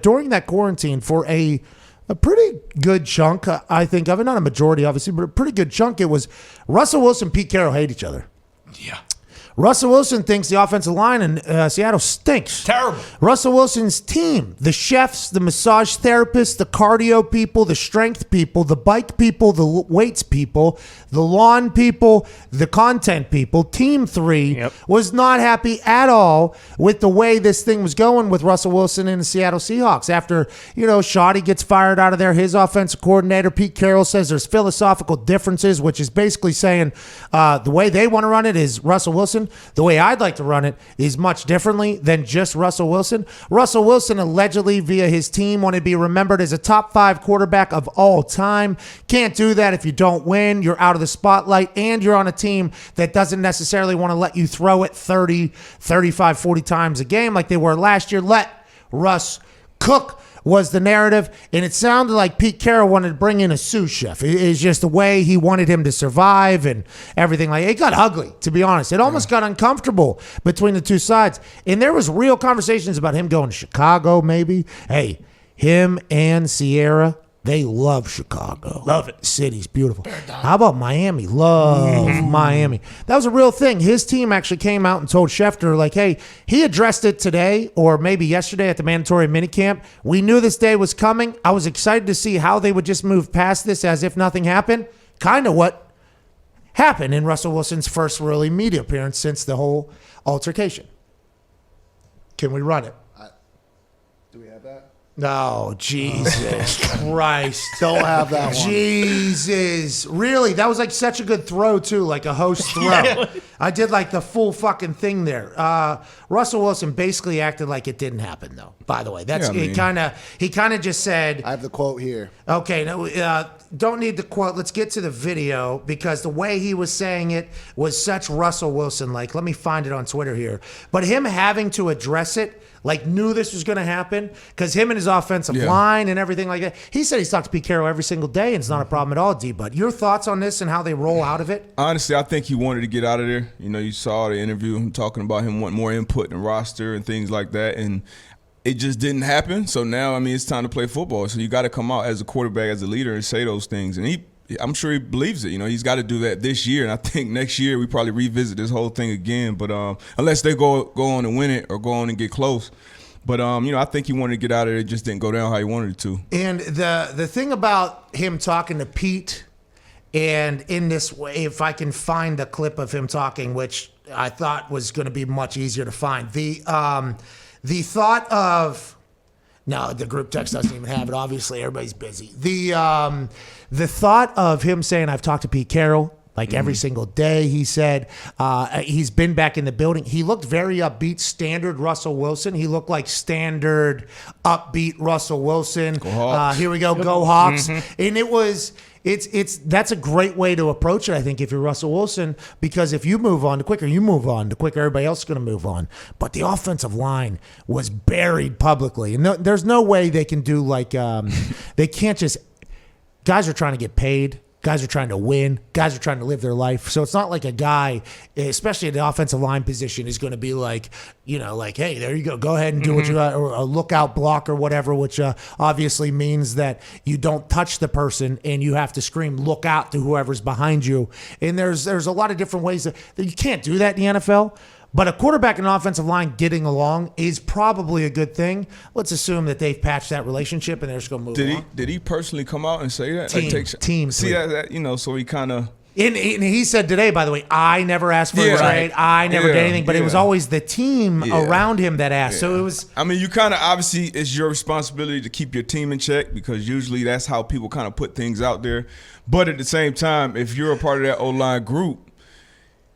During that quarantine for a pretty good chunk, I think of it, not a majority, obviously, but a pretty good chunk, it was Russell Wilson, Pete Carroll hate each other. Yeah. Russell Wilson thinks the offensive line in Seattle stinks. Terrible. Russell Wilson's team, the chefs, the massage therapists, the cardio people, the strength people, the bike people, the weights people, the lawn people, the content people, Team 3 was not happy at all with the way this thing was going with Russell Wilson and the Seattle Seahawks. After, Shoddy gets fired out of there, his offensive coordinator, Pete Carroll, says there's philosophical differences, which is basically saying the way they want to run it is Russell Wilson. The way I'd like to run it is much differently than just Russell Wilson. Russell Wilson allegedly via his team wanted to be remembered as a top 5 quarterback of all time. Can't do that if you don't win. You're out of the spotlight and you're on a team that doesn't necessarily want to let you throw it 30, 35, 40 times a game like they were last year. Let Russ cook was the narrative, and it sounded like Pete Carroll wanted to bring in a sous chef. It's just the way he wanted him to survive and everything. Like, it got ugly, to be honest. It almost got uncomfortable between the two sides, and there was real conversations about him going to Chicago, maybe. Hey, him and Sierra, they love Chicago. Love it. The city's beautiful. How about Miami? Love Miami. That was a real thing. His team actually came out and told Schefter, like, hey, he addressed it today or maybe yesterday at the mandatory minicamp. We knew this day was coming. I was excited to see how they would just move past this as if nothing happened. Kind of what happened in Russell Wilson's first really media appearance since the whole altercation. Can we run it? Do we have that? No, Jesus Christ. Don't have that one. Jesus. Really? That was like such a good throw, too, like a host throw. I did like the full fucking thing there. Russell Wilson basically acted like it didn't happen, though, by the way. He kind of just said. I have the quote here. Okay, no, don't need the quote. Let's get to the video because the way he was saying it was such Russell Wilson-like. Let me find it on Twitter here. But him having to address it, like knew this was going to happen because him and his offensive line and everything like that. He said he's talked to Pete Carroll every single day and it's not a problem at all, D-Bud. Your thoughts on this and how they roll out of it? Honestly, I think he wanted to get out of there. You saw the interview, him talking about him wanting more input in the roster and things like that. And it just didn't happen. So now, it's time to play football. So you got to come out as a quarterback, as a leader and say those things. And I'm sure he believes it. He's got to do that this year. And I think next year we probably revisit this whole thing again. But unless they go on and win it or go on and get close. But, I think he wanted to get out of it. It just didn't go down how he wanted it to. And the thing about him talking to Pete, and in this way, if I can find a clip of him talking, which I thought was going to be much easier to find. The thought of... No, the group text doesn't even have it. Obviously, everybody's busy. The thought of him saying, I've talked to Pete Carroll like every single day, he said. He's been back in the building. He looked very upbeat, standard Russell Wilson. He looked like standard upbeat Russell Wilson. Go Hawks. Here we go, go Hawks. And that's a great way to approach it, I think, if you're Russell Wilson, because if you move on, the quicker you move on, the quicker everybody else is going to move on. But the offensive line was buried publicly. And there's no way they can do like, they can't just, guys are trying to get paid. Guys are trying to win. Guys are trying to live their life. So it's not like a guy, especially at the offensive line position, is going to be like, hey, there you go. Go ahead and do what you got, or a lookout block or whatever, which obviously means that you don't touch the person and you have to scream, look out to whoever's behind you. And there's a lot of different ways that you can't do that in the NFL. But a quarterback and offensive line getting along is probably a good thing. Let's assume that they've patched that relationship and they're just going to move on. Did he personally come out and say that? Team. See that, so he kind of... And he said today, by the way, I never asked for a trade. I never did anything. But it was always the team around him that asked. So it was... you kind of, obviously, it's your responsibility to keep your team in check because usually that's how people kind of put things out there. But at the same time, if you're a part of that O-line group,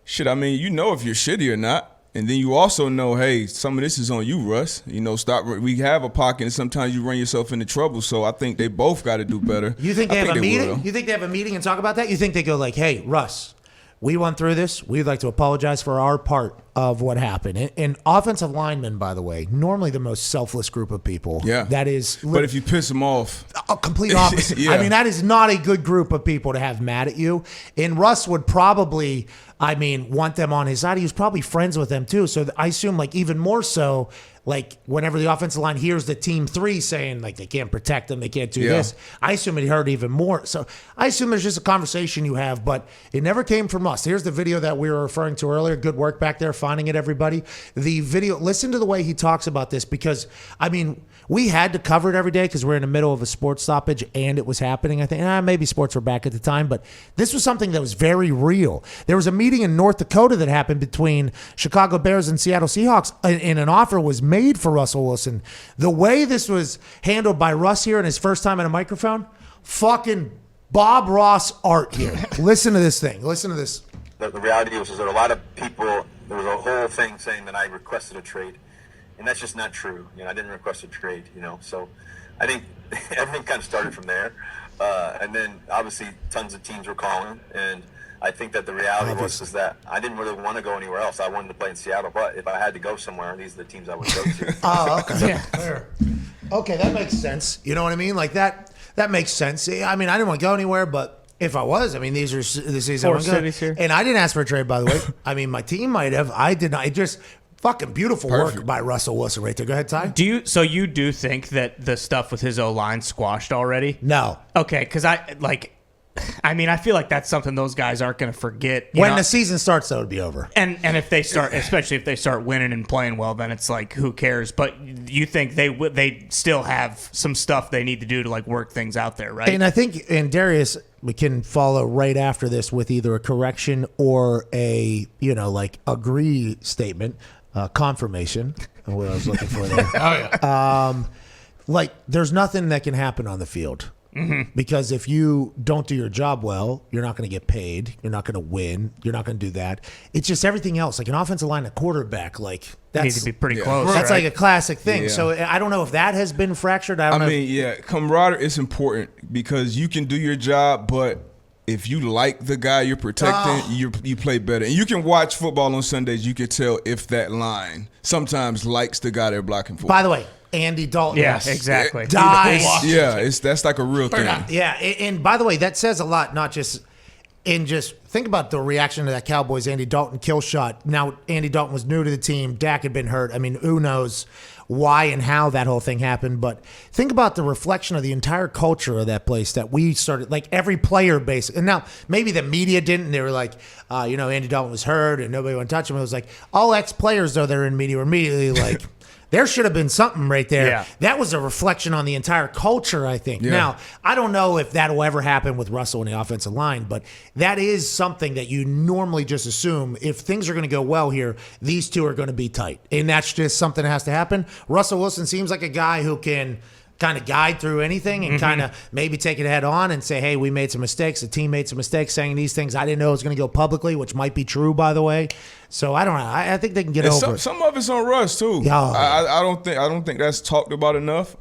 if you're shitty or not. And then you also know, hey, some of this is on you, Russ. Stop. We have a pocket, and sometimes you run yourself into trouble. So I think they both got to do better. You think they have a meeting? You think they have a meeting and talk about that? You think they go like, hey, Russ, we went through this. We'd like to apologize for our part of what happened. And offensive linemen, by the way, normally the most selfless group of people. Yeah. That is. But if you piss them off, a complete opposite. Yeah. I mean, that is not a good group of people to have mad at you. And Russ would probably, want them on his side. He was probably friends with them too. So I assume, like, even more so, like, whenever the offensive line hears the team three saying, like, they can't protect them, they can't do this, I assume it hurt even more. So I assume there's just a conversation you have, but it never came from us. Here's the video that we were referring to earlier. Good work back there finding it, everybody. The video, listen to the way he talks about this, because, we had to cover it every day because we're in the middle of a sports stoppage and it was happening. I think maybe sports were back at the time, but this was something that was very real. There was a meeting in North Dakota that happened between Chicago Bears and Seattle Seahawks, and an offer was made for Russell Wilson. The way this was handled by Russ here in his first time at a microphone, fucking Bob Ross art here. Listen to this thing. Listen to this. The reality was that a lot of people, there was a whole thing saying that I requested a trade. And that's just not true. I didn't request a trade, So I think everything kind of started from there. And then obviously tons of teams were calling. And I think that the reality was that I didn't really want to go anywhere else. I wanted to play in Seattle. But if I had to go somewhere, these are the teams I would go to. Oh, okay. Yeah. Fair. Okay, that makes sense. You know what I mean? Like that makes sense. I didn't want to go anywhere, but if I was, these are the cities I want to go. Cities here. And I didn't ask for a trade, by the way. My team might have. I did not. It just fucking beautiful work by Russell Wilson right there. Go ahead, Ty. So you do think that the stuff with his O-line squashed already? No. Okay, because I feel like that's something those guys aren't going to forget. When the season starts, though, it'll be over. And if they start, especially if they start winning and playing well, then it's like, who cares? But you think they still have some stuff they need to do to like work things out there, right? And I think, and Darius, we can follow right after this with either a correction or a agree statement. Confirmation, what I was looking for there. Oh yeah. There's nothing that can happen on the field. Mm-hmm. Because if you don't do your job well, you're not going to get paid. You're not going to win. You're not going to do that. It's just everything else. Like an offensive line, a quarterback, that needs to be pretty close. That's right? like a classic thing. Yeah. So I don't know if that has been fractured. I don't know. Camaraderie is important because you can do your job, but if you like the guy you're protecting, you play better. And you can watch football on Sundays. You can tell if that line sometimes likes the guy they're blocking for. By the way, Andy Dalton. Yeah, exactly. Dies. Yeah, that's like a real thing. Yeah, and by the way, that says a lot, not just think about the reaction to that Cowboys Andy Dalton kill shot. Now, Andy Dalton was new to the team. Dak had been hurt. Who knows why and how that whole thing happened. But think about the reflection of the entire culture of that place that we started, like every player basically. And now maybe the media didn't. They were like, Andy Dalton was hurt and nobody would touch him. It was like all ex-players, though, they're in media were immediately like, there should have been something right there. Yeah. That was a reflection on the entire culture, I think. Yeah. Now, I don't know if that will ever happen with Russell in the offensive line, but that is something that you normally just assume if things are going to go well here, these two are going to be tight. And that's just something that has to happen. Russell Wilson seems like a guy who can kind of guide through anything and kind of maybe take it head on and say, hey, we made some mistakes. The team made some mistakes saying these things. I didn't know it was going to go publicly, which might be true, by the way. So I don't know. I think they can get over it. Some of it's on Russ too. Yeah. I don't think that's talked about enough.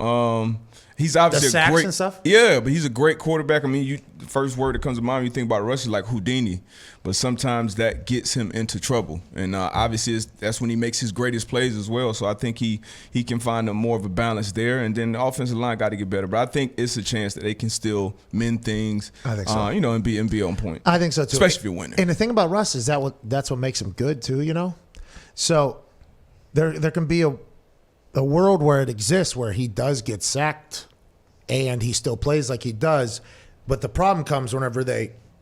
He's obviously The sacks a great and stuff? Yeah, but he's a great quarterback. The first word that comes to mind when you think about Russ is like Houdini, but sometimes that gets him into trouble, and obviously that's when he makes his greatest plays as well. So I think he can find more of a balance there, and then the offensive line got to get better. But I think it's a chance that they can still mend things. I think so. And be on point. I think so too, especially if you're winning. And the thing about Russ is that's what makes him good too. So there can be a world where it exists where he does get sacked and he still plays like he does, but the problem comes whenever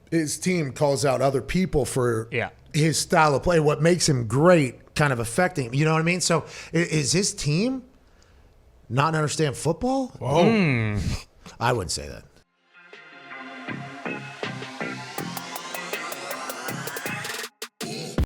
his team calls out other people for his style of play, what makes him great kind of affecting him. You know what I mean? So is his team not understand football? Whoa. I wouldn't say that.